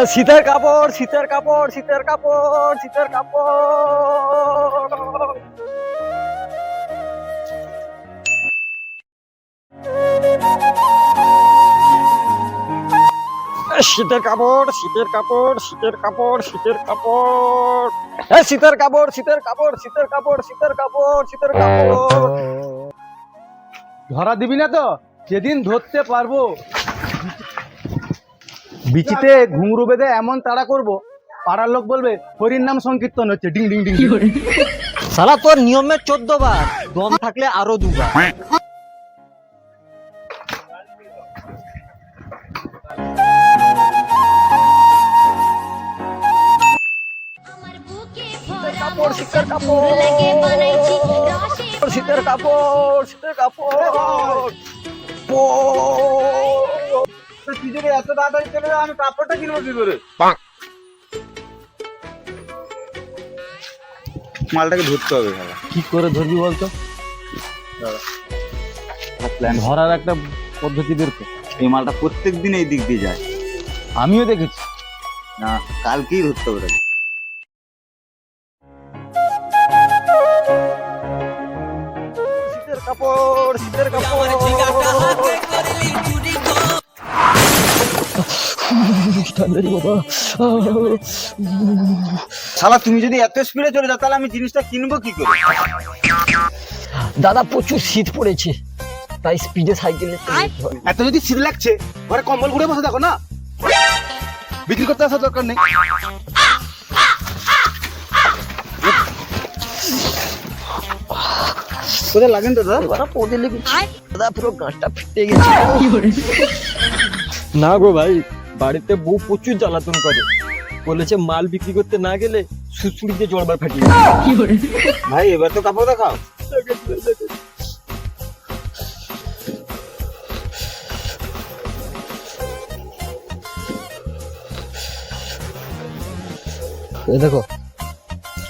শীতের কাপড়, শীতের কাপড়, শীতের কাপড়, শীতের কাপড়। শীতের কাপড়, শীতের কাপড়, শীতের কাপড়, শীতের কাপড়, শীতের কাপড়, শীতের কাপড়, শীতের কাপড়, শীতের কাপড়, শীতের কাপড়। ধরা দিবি না তো? যেদিন ধরতে পারবো বিচিতে ঘুঙরু বেঁধে এমন তাড়া করব, পাড়ার লোক বলবে হরির নাম সংকীর্তন হচ্ছে, ডিং ডিং ডিং। শালা তোর নিয়মে 14 বার, দম থাকলে আরো 2 বার। কাপড়, শীতের কাপড়, শীতের কাপড়, শীতের কাপড়। তুই যদি এত তাড়াতাড়ি চলে যাও, আমি কাপড়টা কিনবো কি করে? মালটাকে ধরতে হবে। কি করে ধরবি বলতো? ধরার একটা পদ্ধতি বের কর। এই মালটা প্রত্যেক দিন এই দিক দিয়ে যায়। আমিও দেখেছি। না, কালকেই ধরতে হবে। শীতের কাপড়, শীতের কাপড়। শালা তুমি যদি এত স্পিডে চলে যাও, তাহলে আমি জিনিসটা কিনবো কি করে? দাদা প্রচুর শীত পড়েছে, তাই স্পিডে সাইকেলে এত যদি শীত লাগছে, ঘরে কম্বল ঘুরে বসে দেখো না, বিক্রি করতে আসার দরকার নেই। কোথায় লাগেন তো দাদা? পদে লেগেছে দাদা, পুরো গাঁটটা ফেটে গেছে। না গো ভাই, বাড়িতে বউ প্রচুর জ্বালাতন করে, বলেছে মাল বিক্রি করতে না গেলে সুসুড়ি দিয়ে জড়বার ফাটিয়ে দেবে। ভাই এবার তো কাপড় দেখাও। এই দেখো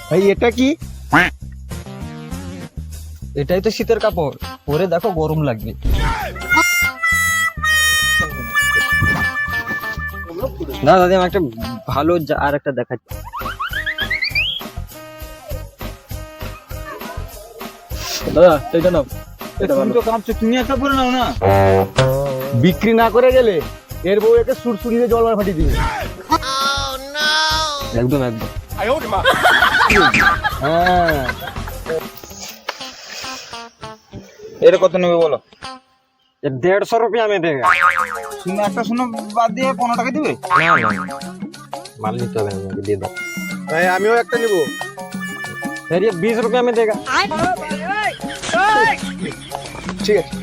ভাই এটা কি? এটাই তো শীতের কাপড়, পরে দেখো গরম লাগবে। না দাদি, আমি একটা ভালো আর একটা দেখাচ্ছি। দাদা এটা নাও, এটা তুমি ভালো। তো কাঁপছো, তুমি একটা পরে নাও না। বিক্রি না করে গেলে এর বউ একে সুরসুরি দিয়ে জলবার ফাটিয়ে দিবে। একদম একদম। হ্যাঁ, এটা কত নেবে বলো? 150 रुपया में देगा। তুমি একটা শোনো বাদ দিয়ে 15 টাকা দিবে? माल नहीं तो मुझे दे दो। ভাই আমিও একটা নিব। फिर ये 20 रुपया में देगा। ঠিক আছে।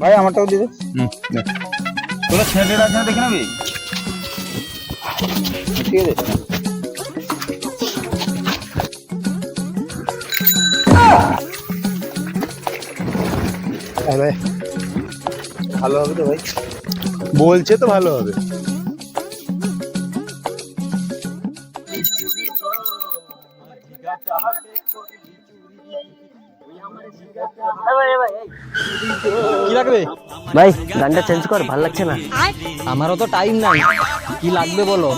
ভাই আমারটাও দিবে। তোরা ছেড়ে রাখ না, দেখে নেবে। ঠিক আছে। ভাই ভালো হবে তো ভাই? বলছে তো ভালো হবে। কি লাগবে ভাই গানটা চেঞ্জ কর, ভাল লাগছে না। আমারও তো টাইম নাই, কি লাগবে বলো।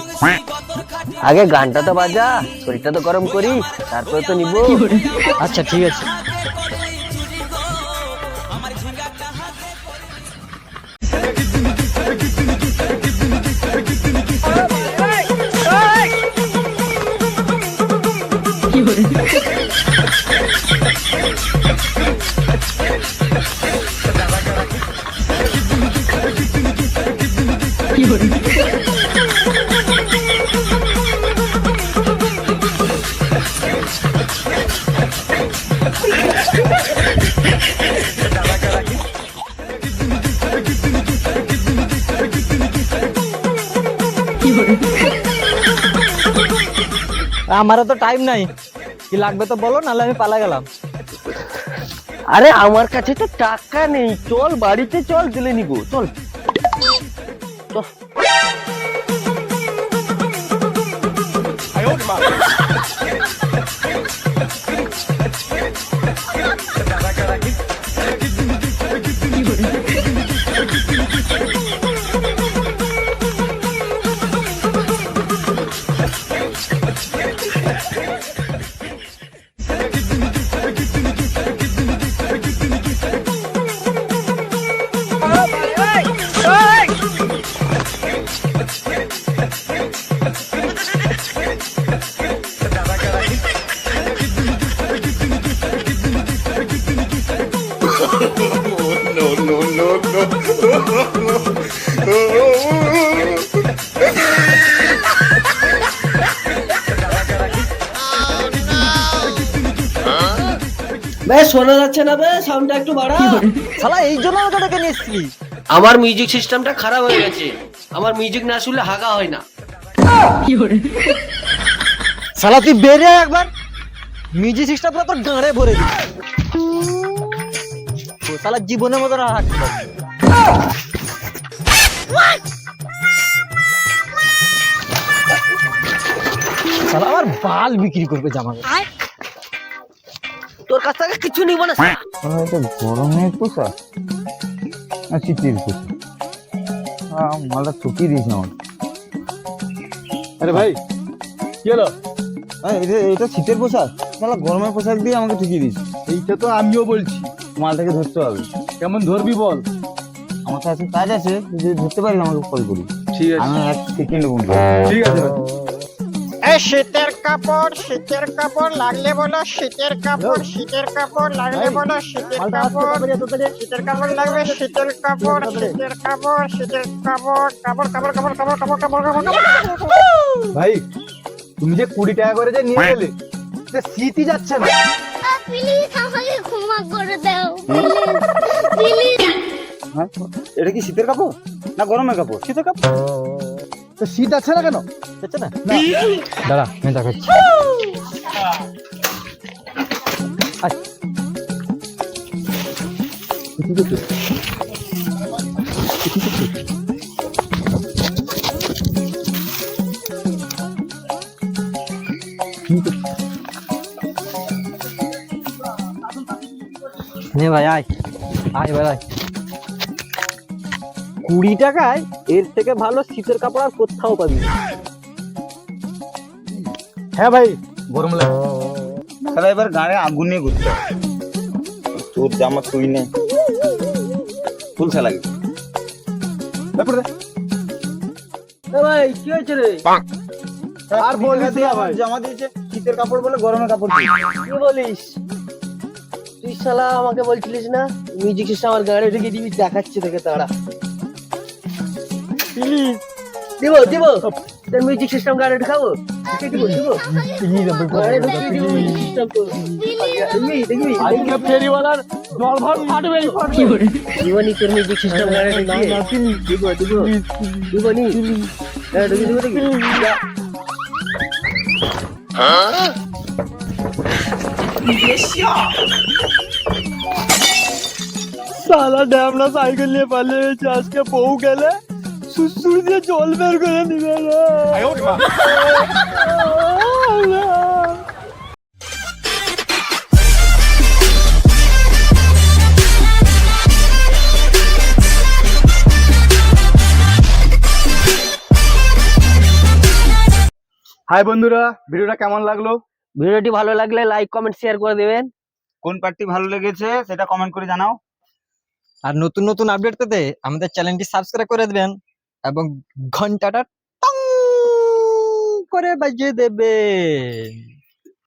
আগে গানটা তো বাজা, শরীরটা তো গরম করি, তারপরে তো নিবো। আচ্ছা ঠিক আছে। আমারও তো টাইম নাই, কি লাগবে তো বলো, নাহলে আমি পালা গেলাম। আরে আমার কাছে তো টাকা নেই, চল বাড়িতে চল, দিলে নিবো, চল চল। বেশ শোনা যাচ্ছে না বে, সাউন্ডটা একটু বাড়া। শালা এই জন্য আমাকে ডেকে নিয়ে এসছিলি? আমার মিউজিক সিস্টেমটা খারাপ হয়ে গেছে, আমার মিউজিক না শুনলে হাগা হয় না। শালা তুই বেরে একবার, মিউজিক সিস্টেম পুরো তোর গাঁড়ে ভরে দিই। ও শালা জীবনের মতো আর হাঁটতে পারবি না। শালা আমার বাল বিক্রি করবে জামা। তোর কাছ থেকে কিছু নিব না। এটা গরমের পোশাক না শীতের পোশাক? মালটা ঠকিয়ে দিয়েছে আমার। আরে ভাই কি হলো? এটা শীতের পোশাক, মালা গরমের পোশাক দিয়ে আমাকে ঠকিয়ে দিয়েছে। এইটা তো আমিও বলছি। মালটাকে ধরতে হবে। কেমন ধরবি বল? আমার কাছে কাজ আছে, যদি ধরতে পারি আমাকে কল করি। ঠিক আছে, আমি 1 সেকেন্ড বলবো। ঠিক আছে ভাই। এই শীতের কাপড় লাগলে বলো, শীতের কাপড় লাগলে বলো, শীতের কাপড় লাগবে, শীতের কাপড় ভাই তুমি যে 20 টাকা করে যে নিয়ে গেলে, সে শীতই যাচ্ছে না। প্লিজ আমাকে ক্ষমা করে দাও, প্লিজ। হ্যাঁ, এটা কি শীতের কাপড় না গরমের কাপড়? শীতের কাপড় তো শীত আছে না কেন? হচ্ছে না? দাঁড়া আমি দেখাচ্ছি। নে ভাই আয় আয় ভাই আয়। 20 টাকায় এর থেকে ভালো শীতের কাপড় আর কোথাও পাবি না। হ্যাঁ ভাই, গরম লাগে। তাহলে এবার গাড়ি আগুন নিয়ে ঘুরতে হবে। তোর জামা তুই নে, তুলসা লাগে। তারপরে ভাই কি হয়েছে রে? আর বলিস না ভাই। জামা দিয়েছে শীতের কাপড় বলে গরমের কাপড় দিয়েছে। কি বলিস? তুই শালা আমাকে বলছিলিস না মিউজিক সিস্টেম আমার গাড়ি ঢুকে দিবি, দেখাচ্ছে দেখে তারা। প্লিজ দিব দিব, তোর মিউজিক সিস্টেম গাড়ি ঢুকাবো, দিব দিব, গাড়ি ঢুকিয়ে দিব মিউজিক সিস্টেম তো। দেখবি দেখবি আজকে ফেরিওয়ালার জল ভর ফাটবেই ফাটবে। জীবনী তোর মিউজিক সিস্টেম গাড়ি ঢুকিয়ে দিব দিব দিব নি গাড়ি ঢুকিয়ে দিব দেখবি। সালা ড্যামলা সাইকেল নিয়ে পালিয়ে গেছে, আজকে বউ গেলে সুসুর দিয়ে জল বের করে নিবে না। হাই বন্ধুরা, ভিডিওটা কেমন লাগলো? ভিডিওটি ভালো লাগলে লাইক কমেন্ট শেয়ার করে দেবেন। কোন পার্টি ভালো লেগেছে সেটা কমেন্ট করে জানাও। আর নতুন নতুন আপডেট পেতে আমাদের চ্যানেলটি সাবস্ক্রাইব করে দেবেন এবং ঘন্টাটা টং করে বাজিয়ে দেবেন।